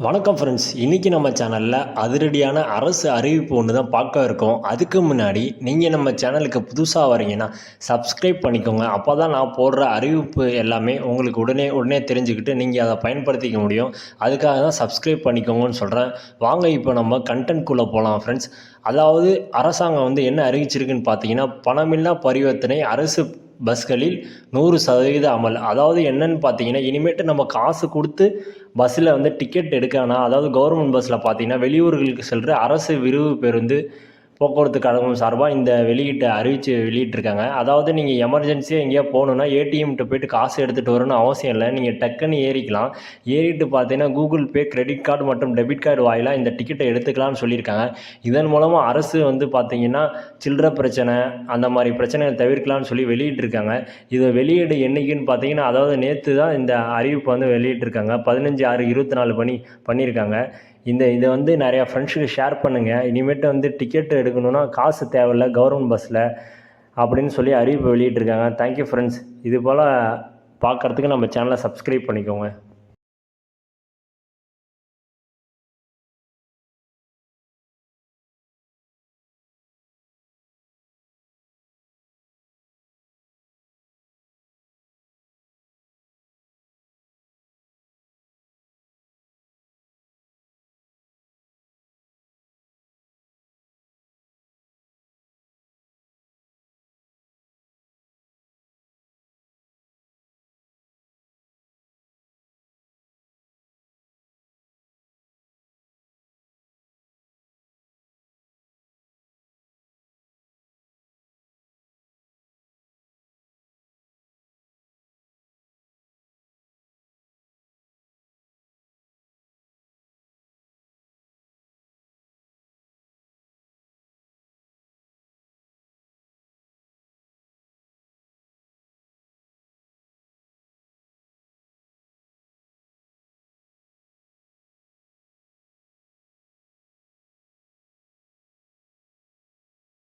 வணக்கம் ஃப்ரெண்ட்ஸ். இன்றைக்கி நம்ம சேனலில் அதிரடியான அரசு அறிவிப்பு ஒன்று தான் பார்க்க இருக்கோம். அதுக்கு முன்னாடி நீங்கள் நம்ம சேனலுக்கு புதுசாக வரீங்கன்னா சப்ஸ்கிரைப் பண்ணிக்கோங்க. அப்போ தான் நான் போடுற அறிவிப்பு எல்லாமே உங்களுக்கு உடனே உடனே தெரிஞ்சுக்கிட்டு நீங்கள் அதை பயன்படுத்திக்க முடியும். அதுக்காக தான் சப்ஸ்கிரைப் பண்ணிக்கோங்கன்னு சொல்கிறேன். வாங்க இப்போ நம்ம கண்டென்ட்குள்ளே போகலாம் ஃப்ரெண்ட்ஸ். அதாவது அரசாங்கம் வந்து என்ன அறிவிச்சிருக்குன்னு பார்த்தீங்கன்னா, பணமில்லா பரிவர்த்தனை அரசு பஸ்களில் 100% அமல். அதாவது என்னன்னு பார்த்தீங்கன்னா, இனிமேட்டு நம்ம காசு கொடுத்து பஸ்ஸில் வந்து டிக்கெட் எடுக்கணும். அதாவது கவர்மெண்ட் பஸ்ஸில் பார்த்தீங்கன்னா, வெளியூர்களுக்கு செல்கிற அரசு விரைவு பேருந்து போக்குவரத்து கழகம் சார்பாக இந்த வெளியிட்டிருக்காங்க. அதாவது நீங்கள் எமர்ஜென்சியாக எங்கேயா போகணுன்னா ஏடிஎம்கிட்ட போய்ட்டு காசு எடுத்துகிட்டு வரணும்னு அவசியம் இல்லை. நீங்கள் டக்குன்னு ஏறிக்கலாம். ஏறிட்டு பார்த்தீங்கன்னா கூகுள் பே, கிரெடிட் கார்டு மற்றும் டெபிட் கார்டு வாயிலாக இந்த டிக்கெட்டை எடுத்துக்கலாம்னு சொல்லியிருக்காங்க. இதன் மூலமாக அரசு வந்து பார்த்தீங்கன்னா சில்லறை பிரச்சனை அந்த மாதிரி பிரச்சனைகளை தவிர்க்கலாம்னு சொல்லி வெளியிட்டிருக்காங்க. இதை வெளியீடு என்னைக்குன்னு பார்த்தீங்கன்னா, அதாவது நேற்று தான் இந்த அறிவிப்பு வந்து வெளியிட்டிருக்காங்க. 15/6/24 பண்ணியிருக்காங்க. இதை வந்து நிறையா ஃப்ரெண்ட்ஸுக்கு ஷேர் பண்ணுங்கள். இனிமேட்டு வந்து டிக்கெட் எடுக்கணுன்னா காசு தேவையில்ல கவர்மெண்ட் பஸ்ஸில் அப்படின்னு சொல்லி அறிவிப்பு வெளியிட்டிருக்காங்க. Thank you friends. இது போல் பார்க்குறதுக்கு நம்ம சேனலை சப்ஸ்கிரைப் பண்ணிக்கோங்க.